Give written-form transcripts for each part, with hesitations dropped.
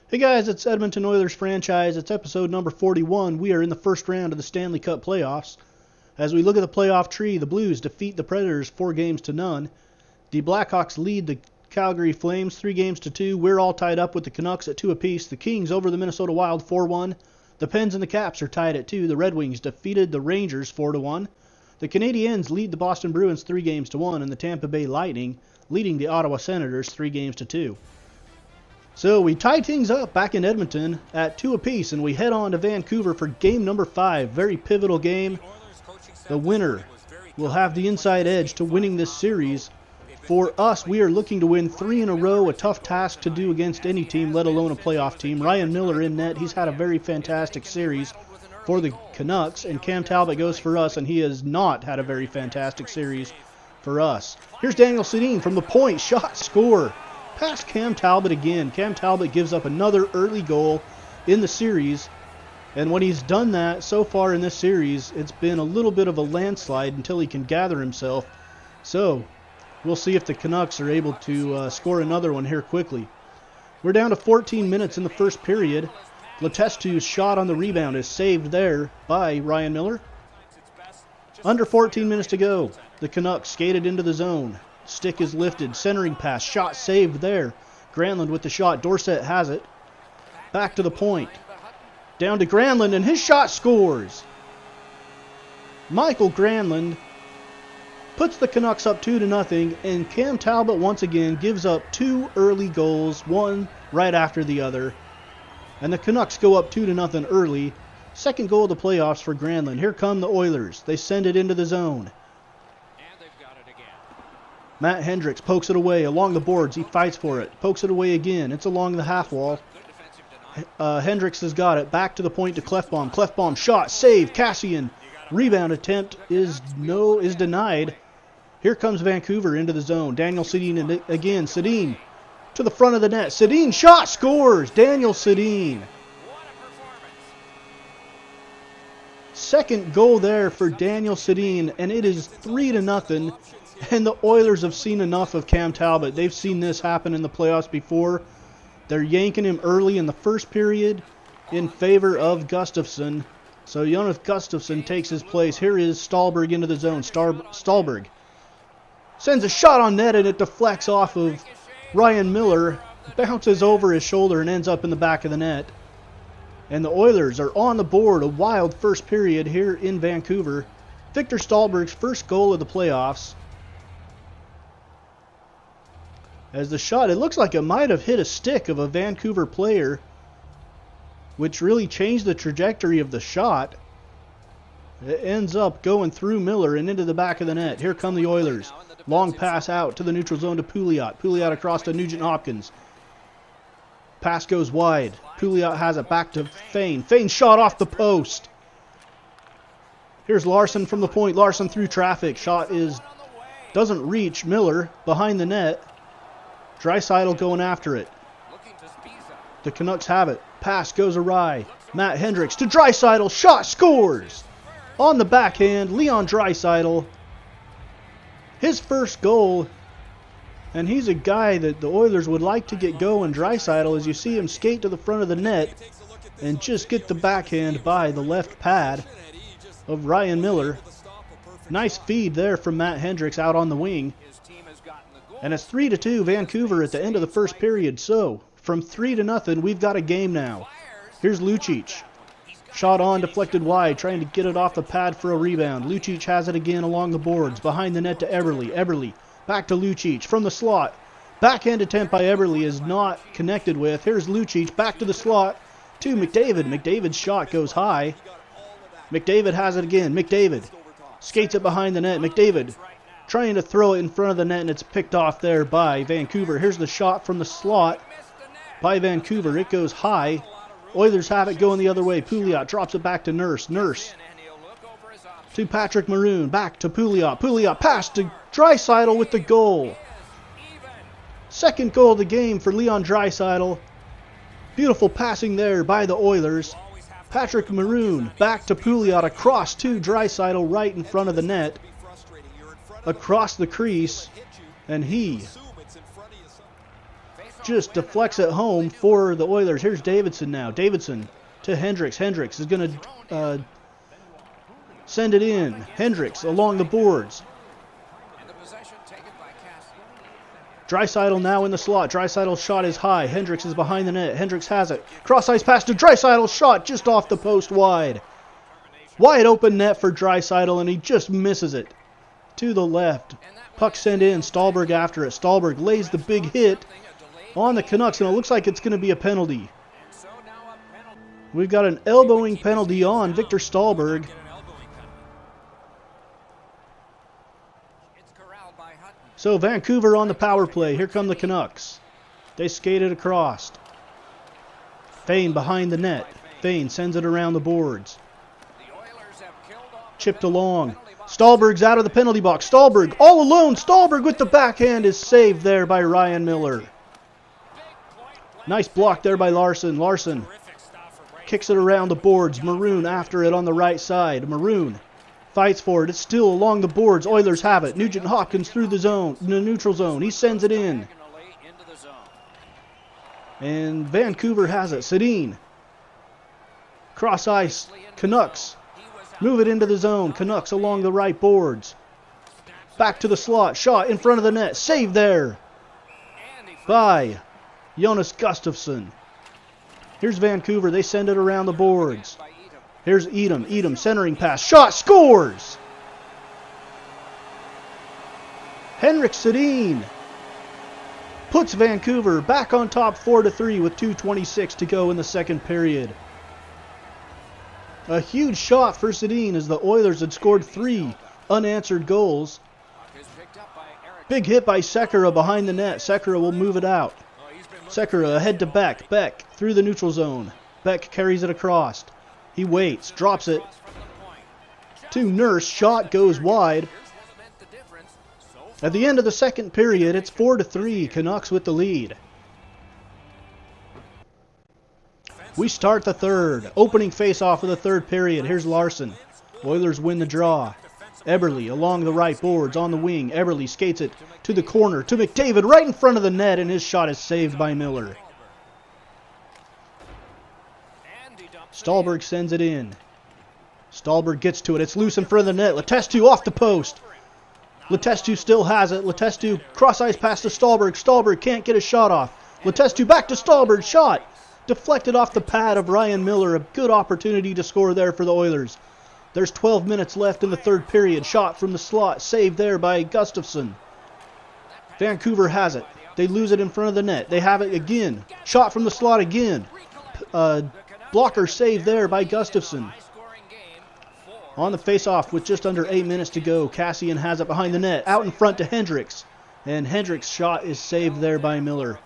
Hey guys, it's Edmonton Oilers franchise. It's episode number 41. We are in the first round of the Stanley Cup Playoffs. As we look at the playoff tree, the Blues defeat the Predators 4-0. The Blackhawks lead the Calgary Flames 3-2. We're all tied up with the Canucks at 2 apiece. The Kings over the Minnesota Wild 4-1. The Pens and the Caps are tied at 2. The Red Wings defeated the Rangers 4-1. The Canadiens lead the Boston Bruins 3-1, and the Tampa Bay Lightning leading the Ottawa Senators 3-2. So we tied things up back in Edmonton at 2 apiece, and we head on to Vancouver for game number 5. Very pivotal game. The winner will have the inside edge to winning this series. For us, we are looking to win 3 in a row, a tough task to do against any team, let alone a playoff team. Ryan Miller in net. He's had a very fantastic series for the Canucks, and Cam Talbot goes for us, and he has not had a very fantastic series for us. Here's Daniel Sedin from the point. Shot, score. Past Cam Talbot again. Cam Talbot gives up another early goal in the series. And when he's done that so far in this series, it's been a little bit of a landslide until he can gather himself. So we'll see if the Canucks are able to score another one here quickly. We're down to 14 minutes in the first period. Letestu's shot on the rebound is saved there by Ryan Miller. Under 14 minutes to go. The Canucks skated into the zone. Stick is lifted. Centering pass. Shot saved there. Granlund with the shot. Dorsett has it. Back to the point. Down to Granlund, and his shot scores. Michael Granlund puts the Canucks up 2-0, and Cam Talbot once again gives up 2 early goals, one right after the other. And the Canucks go up 2-0 early. Second goal of the playoffs for Granlund. Here come the Oilers. They send it into the zone. Matt Hendricks pokes it away along the boards. He fights for it. Pokes it away again. It's along the half wall. Hendricks has got it. Back to the point to Clefbaum. Clefbaum shot. Save. Cassian. Rebound attempt is denied. Here comes Vancouver into the zone. Daniel Sedin again. Sedin to the front of the net. Sedin shot. Scores. Daniel Sedin. Second goal there for Daniel Sedin, and it is 3-0. And the Oilers have seen enough of Cam Talbot. They've seen this happen in the playoffs before. They're yanking him early in the first period in favor of Gustafsson. So Jonas Gustafsson takes his place. Here is Stallberg into the zone. Stallberg sends a shot on net, and it deflects off of Ryan Miller, bounces over his shoulder, and ends up in the back of the net. And the Oilers are on the board. A wild first period here in Vancouver. Victor Stallberg's first goal of the playoffs. As the shot, it looks like it might have hit a stick of a Vancouver player, which really changed the trajectory of the shot. It ends up going through Miller and into the back of the net. Here come the Oilers. Long pass out to the neutral zone to Pouliot. Pouliot across to Nugent-Hopkins. Pass goes wide. Pouliot has it back to Fane. Fane shot off the post. Here's Larson from the point. Larson through traffic. Shot doesn't reach Miller behind the net. Draisaitl going after it. The Canucks have it. Pass goes awry. Matt Hendricks to Draisaitl. Shot scores. On the backhand, Leon Draisaitl. His first goal. And he's a guy that the Oilers would like to get going. Draisaitl, as you see him skate to the front of the net and just get the backhand by the left pad of Ryan Miller. Nice feed there from Matt Hendricks out on the wing. And it's 3-2 Vancouver at the end of the first period. So, from 3-0, we've got a game now. Here's Lucic. Shot on, deflected wide, trying to get it off the pad for a rebound. Lucic has it again along the boards. Behind the net to Eberle. Eberle back to Lucic from the slot. Backhand attempt by Eberle is not connected with. Here's Lucic back to the slot to McDavid. McDavid's shot goes high. McDavid has it again. McDavid skates it behind the net. McDavid trying to throw it in front of the net, and it's picked off there by Vancouver. Here's the shot from the slot by Vancouver. It goes high. Oilers have it going the other way. Pouliot drops it back to Nurse. Nurse to Patrick Maroon. Back to Pouliot. Pouliot pass to Draisaitl with the goal. Second goal of the game for Leon Draisaitl. Beautiful passing there by the Oilers. Patrick Maroon back to Pouliot across to Draisaitl right in front of the net. Across the crease, and he just deflects it home for the Oilers. Here's Davidson now. Davidson to Hendricks. Hendricks is going to send it in. Hendricks along the boards. Draisaitl now in the slot. Draisaitl's shot is high. Hendricks is behind the net. Hendricks has it. Cross-ice pass to Draisaitl's shot just off the post wide. Wide open net for Draisaitl, and he just misses it. To the left. Puck sent in. Stahlberg after it. Stahlberg lays the big hit on the Canucks, and it looks like it's going to be a penalty. We've got an elbowing penalty on Victor Stahlberg. So Vancouver on the power play. Here come the Canucks. They skate it across. Fane behind the net. Fane sends it around the boards. Chipped along. Stahlberg's out of the penalty box. Stahlberg all alone. Stahlberg with the backhand is saved there by Ryan Miller. Nice block there by Larson. Larson kicks it around the boards. Maroon after it on the right side. Maroon fights for it. It's still along the boards. Oilers have it. Nugent Hopkins through the zone, the neutral zone. He sends it in. And Vancouver has it. Sedin. Cross ice. Canucks. Move it into the zone. Canucks along the right boards. Back to the slot. Shot in front of the net. Save there by Jonas Gustafsson. Here's Vancouver. They send it around the boards. Here's Edom. Edom centering pass. Shot. Scores! Henrik Sedin puts Vancouver back on top 4-3 with 2:26 to go in the second period. A huge shot for Sedin as the Oilers had scored 3 unanswered goals. Big hit by Sekera behind the net. Sekera will move it out. Sekera ahead to Beck. Beck through the neutral zone. Beck carries it across. He waits, drops it to Nurse. Shot goes wide. At the end of the second period, it's 4-3. Canucks with the lead. We start the third. Opening face-off of the third period. Here's Larson. Oilers win the draw. Eberle along the right boards on the wing. Eberle skates it to the corner to McDavid right in front of the net, and his shot is saved by Miller. Stahlberg sends it in. Stahlberg gets to it. It's loose in front of the net. Letestu off the post. Letestu still has it. Letestu cross-ice pass to Stahlberg. Stahlberg can't get a shot off. Letestu back to Stahlberg. Shot deflected off the pad of Ryan Miller. A good opportunity to score there for the Oilers. There's 12 minutes left in the third period. Shot from the slot. Saved there by Gustafsson. Vancouver has it. They lose it in front of the net. They have it again. Shot from the slot again. Blocker saved there by Gustafsson. On the face-off with just under 8 minutes to go. Cassian has it behind the net. Out in front to Hendricks. And Hendricks' shot is saved there by Miller.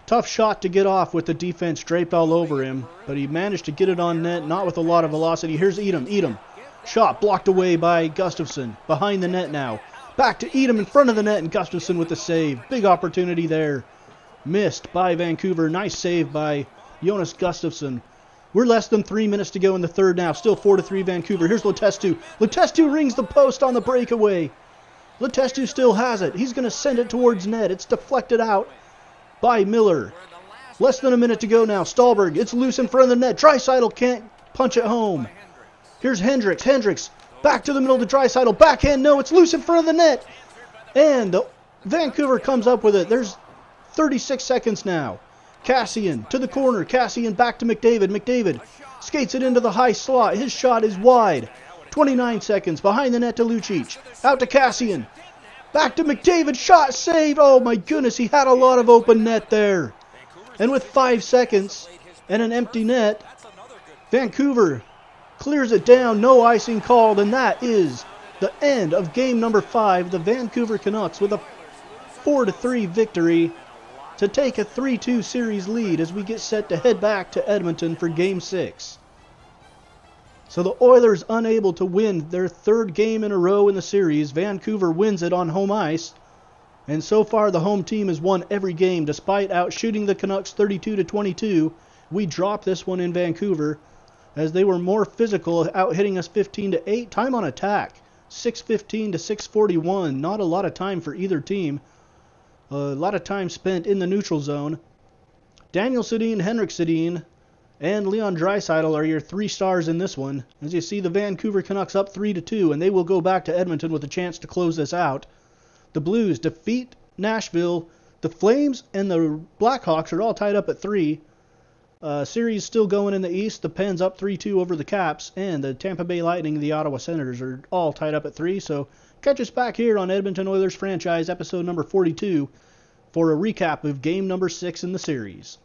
Tough shot to get off with the defense draped all over him. But he managed to get it on net, not with a lot of velocity. Here's Edom. Edom. Shot blocked away by Gustafsson. Behind the net now. Back to Edom in front of the net, and Gustafsson with the save. Big opportunity there. Missed by Vancouver. Nice save by Jonas Gustafsson. We're less than 3 minutes to go in the third now. Still 4-3 Vancouver. Here's Letestu. Letestu rings the post on the breakaway. Letestu still has it. He's going to send it towards net. It's deflected out by Miller. Less than a minute to go now. Stahlberg. It's loose in front of the net. Draisaitl can't punch it home. Here's Hendricks. Hendricks back to the middle to Draisaitl. Backhand. No, it's loose in front of the net. And the Vancouver comes up with it. There's 36 seconds now. Cassian to the corner. Cassian back to McDavid. McDavid skates it into the high slot. His shot is wide. 29 seconds. Behind the net to Lucic. Out to Cassian. Back to McDavid. Shot saved. Oh my goodness. He had a lot of open net there. And with 5 seconds and an empty net, Vancouver clears it down. No icing called. And that is the end of game number 5. The Vancouver Canucks with a 4-3 victory to take a 3-2 series lead as we get set to head back to Edmonton for Game 6. So the Oilers unable to win their third game in a row in the series. Vancouver wins it on home ice. And so far the home team has won every game despite outshooting the Canucks 32-22. We dropped this one in Vancouver as they were more physical, out hitting us 15-8. Time on attack, 6:15 to 6:41. Not a lot of time for either team. A lot of time spent in the neutral zone. Daniel Sedin, Henrik Sedin, and Leon Draisaitl are your 3 stars in this one. As you see, the Vancouver Canucks up 3-2, and they will go back to Edmonton with a chance to close this out. The Blues defeat Nashville. The Flames and the Blackhawks are all tied up at 3. Series still going in the East. The Pens up 3-2 over the Caps, and the Tampa Bay Lightning and the Ottawa Senators are all tied up at 3. So catch us back here on Edmonton Oilers Franchise, episode number 42, for a recap of game number 6 in the series.